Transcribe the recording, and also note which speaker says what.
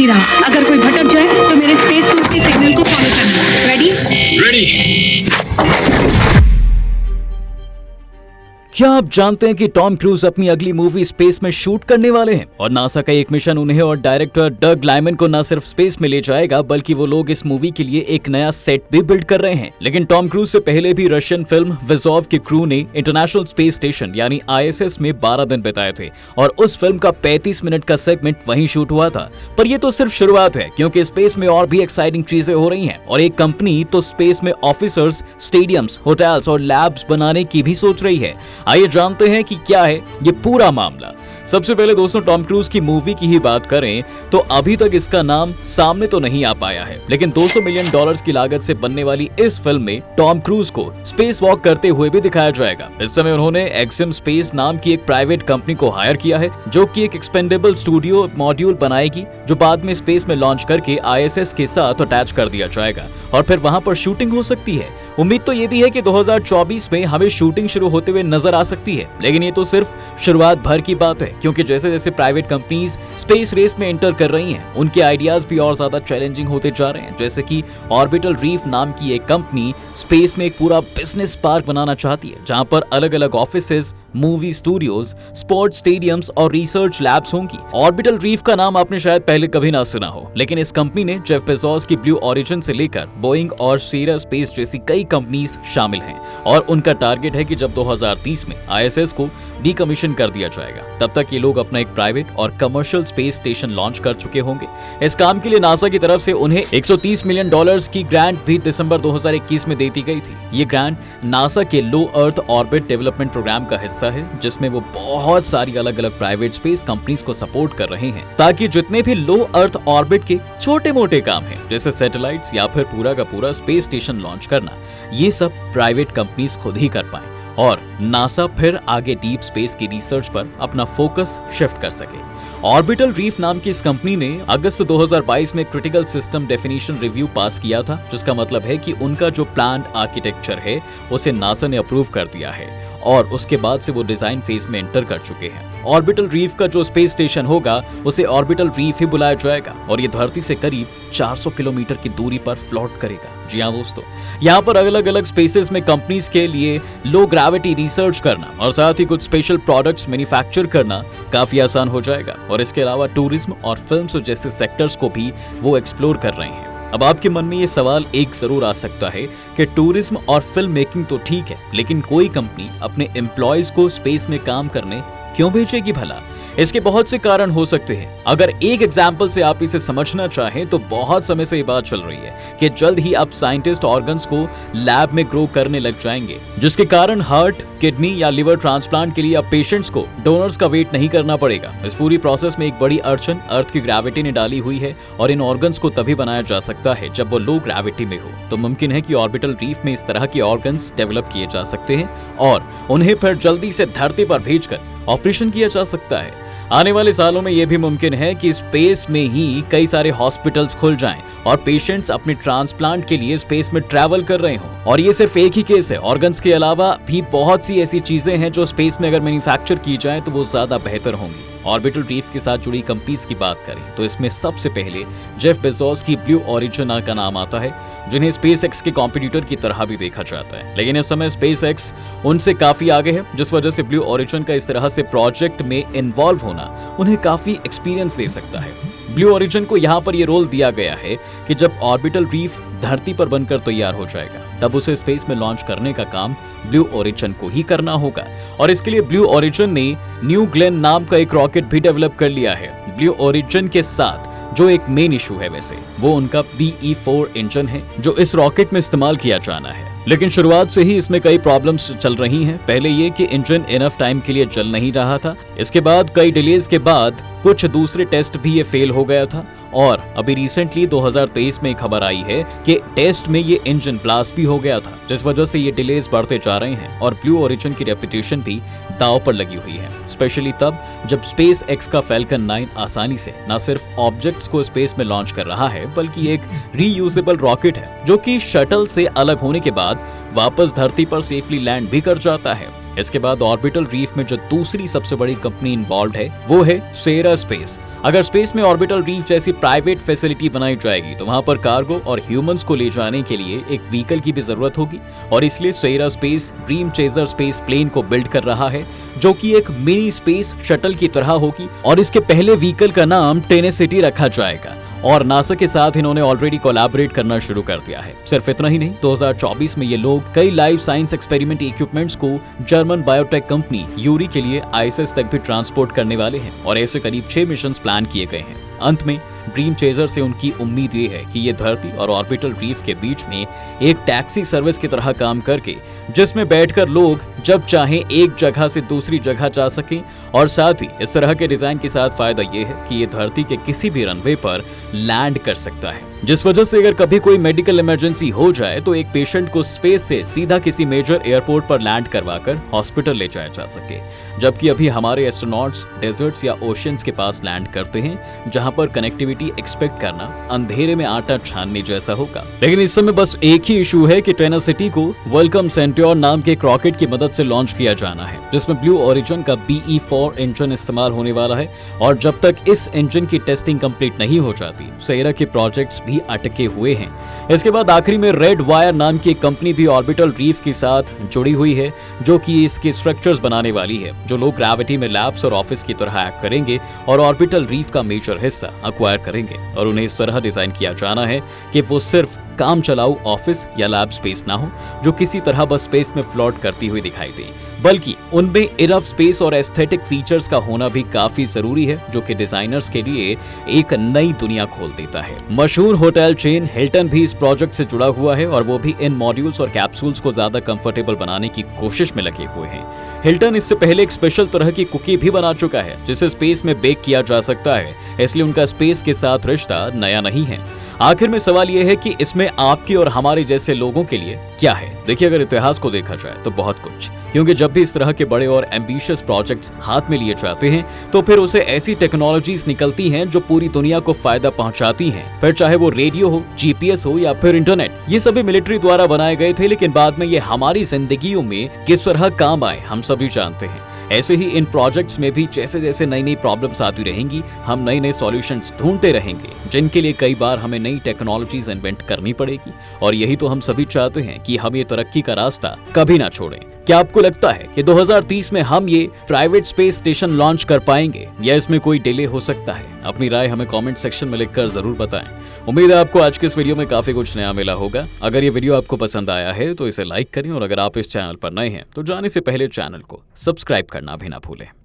Speaker 1: रहा। अगर कोई भटक जाए तो मेरे स्पेस सूट के सिग्नल को फॉलो करना। रेडी?
Speaker 2: रेडी।
Speaker 3: क्या आप जानते हैं कि टॉम क्रूज अपनी अगली मूवी स्पेस में शूट करने वाले हैं और नासा का एक मिशन उन्हें और डायरेक्टर डग लाइमन को न सिर्फ स्पेस में ले जाएगा बल्कि वो लोग इस मूवी के लिए एक नया सेट भी बिल्ड कर रहे हैं। लेकिन टॉम क्रूज से पहले भी रशियन फिल्म विजॉव के क्रू ने इंटरनेशनल स्पेस स्टेशन यानी ISS में 12 दिन बिताए थे और उस फिल्म का 35 मिनट का सेगमेंट वहीं शूट हुआ था। पर ये तो सिर्फ शुरुआत है, क्योंकि स्पेस में और भी एक्साइटिंग चीजें हो रही हैं और एक कंपनी तो स्पेस में ऑफिसर्स, स्टेडियम्स, होटल्स और लैब्स बनाने की भी सोच रही है। आइए जानते हैं कि क्या है ये पूरा मामला। सबसे पहले दोस्तों, टॉम क्रूज की मूवी की ही बात करें तो अभी तक इसका नाम सामने तो नहीं आ पाया है, लेकिन $200 मिलियन की लागत से बनने वाली इस फिल्म में टॉम क्रूज को स्पेस वॉक करते हुए भी दिखाया जाएगा। इस समय उन्होंने एक्सिम स्पेस नाम की एक प्राइवेट कंपनी को हायर किया है जो कि एक एक्सपेंडेबल स्टूडियो मॉड्यूल बनाएगी जो बाद में स्पेस में लॉन्च करके ISS के साथ अटैच कर दिया जाएगा और फिर वहां पर शूटिंग हो सकती है। उम्मीद तो ये भी है कि 2024 में हमें शूटिंग शुरू होते हुए नजर आ सकती है, लेकिन ये तो सिर्फ शुरुआत भर की बात है, क्योंकि जैसे जैसे प्राइवेट कंपनीज स्पेस रेस में एंटर कर रही हैं, उनके आइडियाज भी और ज्यादा चैलेंजिंग होते जा रहे हैं। जैसे कि ऑर्बिटल रीफ नाम की एक कंपनी स्पेस में एक पूरा बिजनेस पार्क बनाना चाहती है, जहां पर अलग अलग offices, movie studios, sports stadiums और रिसर्च लैब्स होंगी। ऑर्बिटल रीफ का नाम आपने शायद पहले कभी ना सुना हो, लेकिन इस कंपनी ने जेफ बेजोस की ब्लू ओरिजिन से लेकर बोइंग और सीरा स्पेस जैसी कई कंपनीज शामिल हैं और उनका टारगेट है कि जब 2030 में ISS को डीकमीशन कर दिया जाएगा, तब तक ये लोग अपना एक प्राइवेट और कमर्शियल स्पेस स्टेशन लॉन्च कर चुके होंगे। इस काम के लिए नासा की तरफ से उन्हें $130 मिलियन की ग्रांट भी दिसंबर 2021 में दे दी गई थी। ये ग्रांट नासा के लो अर्थ ऑर्बिट डेवलपमेंट प्रोग्राम का हिस्सा है, जिसमें वो बहुत सारी अलग अलग प्राइवेट स्पेस कंपनीज को सपोर्ट कर रहे हैं ताकि जितने भी लो अर्थ ऑर्बिट के छोटे मोटे काम हैं, जैसे सैटेलाइट्स या फिर पूरा का पूरा स्पेस स्टेशन लॉन्च करना, ये सब प्राइवेट कंपनीज खुद ही कर पाएं और नासा फिर आगे डीप स्पेस की रिसर्च पर अपना फोकस शिफ्ट कर सके। ऑर्बिटल रीफ नाम की इस कंपनी ने अगस्त 2022 में क्रिटिकल सिस्टम डेफिनेशन रिव्यू पास किया था, जिसका मतलब है कि उनका जो प्लान्ड आर्किटेक्चर है उसे नासा ने अप्रूव कर दिया है और उसके बाद से वो डिजाइन फेज में एंटर कर चुके हैं। ऑर्बिटल रीफ का जो स्पेस स्टेशन होगा उसे ऑर्बिटल रीफ ही बुलाया जाएगा और ये धरती से करीब 400 किलोमीटर की दूरी पर फ्लोट करेगा। जी हाँ दोस्तों, यहाँ पर अलग अलग स्पेसेस में कंपनीज के लिए लो ग्रेविटी रिसर्च करना और साथ ही कुछ स्पेशल प्रोडक्ट्स मैन्युफैक्चर करना काफी आसान हो जाएगा और इसके अलावा टूरिज्म और फिल्म्स जैसे सेक्टर्स को भी वो एक्सप्लोर कर रहे हैं। अब आपके मन में ये सवाल एक जरूर आ सकता है कि टूरिज्म और फिल्म मेकिंग तो ठीक है, लेकिन कोई कंपनी अपने एम्प्लॉयज को स्पेस में काम करने क्यों भेजेगी भला? इसके बहुत से कारण हो सकते हैं। अगर एक एग्जाम्पल से आप इसे समझना चाहें तो बहुत समय से ये बात चल रही है कि जल्द ही अब साइंटिस्ट ऑर्गन्स को लैब में ग्रो करने लग जाएंगे, जिसके कारण हार्ट, किडनी या लिवर ट्रांसप्लांट के लिए अब पेशेंट्स को डोनर्स का वेट नहीं करना पड़ेगा। इस पूरी प्रोसेस में एक बड़ी अड़चन अर्थ की ग्रेविटी ने डाली हुई है और इन ऑर्गन्स को तभी बनाया जा सकता है जब वो लो ग्रेविटी में हो। तो मुमकिन है कि ऑर्बिटल रीफ में इस तरह के ऑर्गन्स डेवलप किए जा सकते हैं और उन्हें फिर जल्दी से धरती पर भेजकर ऑपरेशन किया जा सकता है। आने वाले सालों में यह भी मुमकिन है कि स्पेस में ही कई सारे हॉस्पिटल्स खुल जाएं और पेशेंट्स अपने ट्रांसप्लांट के लिए स्पेस में ट्रैवल कर रहे हों। और ये सिर्फ एक ही केस है, ऑर्गन्स के अलावा भी बहुत सी ऐसी चीजें हैं जो स्पेस में अगर मैन्युफैक्चर की जाए तो वो ज्यादा बेहतर होंगी। ऑर्बिटल रीफ के साथ जुड़ी कंपनीज की बात करें तो इसमें सबसे पहले जेफ बेजोस की ब्लू ओरिजिन का नाम आता है, जिन्हें स्पेसएक्स के कॉम्पिटिटर की तरह भी देखा जाता है। लेकिन इस समय स्पेसएक्स उनसे काफी आगे है, जिस वजह से ब्लू ओरिजिन का इस तरह से प्रोजेक्ट में इन्वॉल्व होना उन्हें काफी एक्सपीरियंस दे सकता है। ब्लू ओरिजिन को यहाँ पर ये रोल दिया गया है कि जब ऑर्बिटल रीफ धरती पर बनकर तैयार हो जाएगा तब उसे स्पेस में लॉन्च करने का काम ब्लू ओरिजिन को ही करना होगा और इसके लिए ब्लू ओरिजिन ने न्यू ग्लेन नाम का एक रॉकेट भी डेवलप कर लिया है। ब्लू ओरिजिन के साथ जो एक मेन इशू है वैसे वो उनका BE-4 इंजन है जो इस रॉकेट में इस्तेमाल किया जाना है, लेकिन शुरुआत से ही इसमें कई प्रॉब्लम्स चल रही हैं। पहले ये कि इंजन इनफ टाइम के लिए चल नहीं रहा था, इसके बाद कई डिलेज के बाद कुछ दूसरे टेस्ट भी ये फेल हो गया था और अभी रिसेंटली 2023 में खबर आई है कि टेस्ट में ये इंजन ब्लास्ट भी हो गया था, जिस वजह से ये डिलेज बढ़ते जा रहे हैं और ब्लू ओरिजिन की रेपुटेशन भी दांव पर लगी हुई है, स्पेशली तब जब SpaceX का Falcon 9 आसानी से न सिर्फ ऑब्जेक्ट्स को स्पेस में लॉन्च कर रहा है बल्कि एक रीयूजेबल रॉकेट है जो कि शटल से अलग होने के बाद वापस धरती पर सेफली लैंड भी कर जाता है। इसके बाद ऑर्बिटल रीफ में जो दूसरी सबसे बड़ी कंपनी इन्वॉल्व है वो है सेरा स्पेस। अगर स्पेस में ऑर्बिटल रीफ जैसी प्राइवेट फैसिलिटी बनाई जाएगी तो वहां पर कार्गो और ह्यूमंस को ले जाने के लिए एक व्हीकल की भी जरूरत होगी, और इसलिए Sierra Space Dream Chaser space plane को बिल्ड कर रहा है, जो कि एक मिनी स्पेस शटल की तरह होगी, और इसके पहले व्हीकल का नाम टेनेसिटी रखा जाएगा। और नासा के साथ इन्होंने ऑलरेडी कोलैबोरेट करना शुरू कर दिया है। सिर्फ इतना ही नहीं, 2024 में ये लोग कई लाइफ साइंस एक्सपेरिमेंट इक्विपमेंट्स को जर्मन बायोटेक कंपनी यूरी के लिए आईएसएस तक भी ट्रांसपोर्ट करने वाले हैं, और ऐसे करीब 6 मिशन प्लान किए गए हैं। अंत में ड्रीम चेजर से उनकी उम्मीद ये है कि ये धरती और ऑर्बिटल रीफ के बीच में एक टैक्सी सर्विस की तरह काम करके, जिसमें बैठकर लोग जब चाहें एक जगह से दूसरी जगह जा सकें, और साथ ही इस तरह के डिजाइन के साथ फायदा ये है कि ये धरती के किसी भी रनवे पर लैंड कर सकता है, जिस वजह से अगर कभी कोई मेडिकल इमरजेंसी हो जाए तो एक पेशेंट को स्पेस से सीधा किसी मेजर एयरपोर्ट पर लैंड करवाकर हॉस्पिटल ले जाया जा सके। जबकि अभी हमारे एस्ट्रोनॉट्स डेजर्ट्स या ओशियंस के पास लैंड करते हैं, जहां पर कनेक्टिविटी एक्सपेक्ट करना अंधेरे में आटा छानने जैसा होगा। लेकिन इस समय बस एक ही इशू है कि टेनेसिटी को वेलकम सेंट्योर नाम के एक रॉकेट की मदद से लॉन्च किया जाना है, जिसमें ब्लू ओरिजिन का BE-4 इंजन इस्तेमाल होने वाला है, और जब तक इस इंजन की टेस्टिंग कंप्लीट नहीं हो जाती, सेरा के प्रोजेक्ट्स भी अटके हुए हैं। इसके बाद आखिरी में रेड वायर नाम की एक कंपनी भी ऑर्बिटल रीफ के साथ जुड़ी हुई है, जो कि इसके स्ट्रक्चर्स बनाने वाली है, जो लोग ग्रेविटी में लैब्स और ऑफिस की तरह एक्ट करेंगे और ऑर्बिटल रीफ का मेजर हिस्सा अक्वायर करेंगे, और उन्हें इस तरह डिजाइन किया जाना है कि वो सिर्फ काम चलाऊ ऑफिस या लैब स्पेस ना हो, जो किसी तरह बस स्पेस में फ्लोट करती हुई दिखाई दे, बल्कि उनमें इनफ स्पेस और एस्थेटिक फीचर्स का होना भी काफी जरूरी है, जो कि डिजाइनर्स के लिए एक नई दुनिया खोल देता है। मशहूर होटल चेन हिल्टन भी इस प्रोजेक्ट से जुड़ा हुआ है, और वो भी इन मॉड्यूल्स और कैप्सूल्स को ज्यादा कंफर्टेबल बनाने की कोशिश में लगे हुए हैं। हिल्टन इससे पहले एक स्पेशल तरह की कुकी भी बना चुका है, जिसे स्पेस में बेक किया जा सकता है, इसलिए उनका स्पेस के साथ रिश्ता नया नहीं है। आखिर में सवाल यह है कि इसमें आपके और हमारे जैसे लोगों के लिए क्या है। देखिए, अगर इतिहास को देखा जाए तो बहुत कुछ, क्योंकि जब भी इस तरह के बड़े और एम्बिशियस प्रोजेक्ट्स हाथ में लिए जाते हैं तो फिर उसे ऐसी टेक्नोलॉजीज निकलती हैं जो पूरी दुनिया को फायदा पहुंचाती हैं। फिर चाहे वो रेडियो हो, GPS हो या फिर इंटरनेट, ये सभी मिलिट्री द्वारा बनाए गए थे, लेकिन बाद में ये हमारी जिंदगियों में किस तरह काम आए हम सभी जानते हैं। ऐसे ही इन प्रोजेक्ट्स में भी जैसे जैसे नई नई प्रॉब्लम्स आती रहेंगी, हम नए नए सॉल्यूशंस ढूंढते रहेंगे, जिनके लिए कई बार हमें नई टेक्नोलॉजीज इन्वेंट करनी पड़ेगी। और यही तो हम सभी चाहते हैं कि हम ये तरक्की का रास्ता कभी ना छोड़ें। क्या आपको लगता है कि 2030 में हम ये प्राइवेट स्पेस स्टेशन लॉन्च कर पाएंगे, या इसमें कोई डिले हो सकता है? अपनी राय हमें कमेंट सेक्शन में लिखकर जरूर बताएं। उम्मीद है आपको आज के इस वीडियो में काफी कुछ नया मिला होगा। अगर ये वीडियो आपको पसंद आया है तो इसे लाइक करें, और अगर आप इस चैनल पर नए हैं तो जाने से पहले चैनल को सब्सक्राइब करना भी ना भूलें।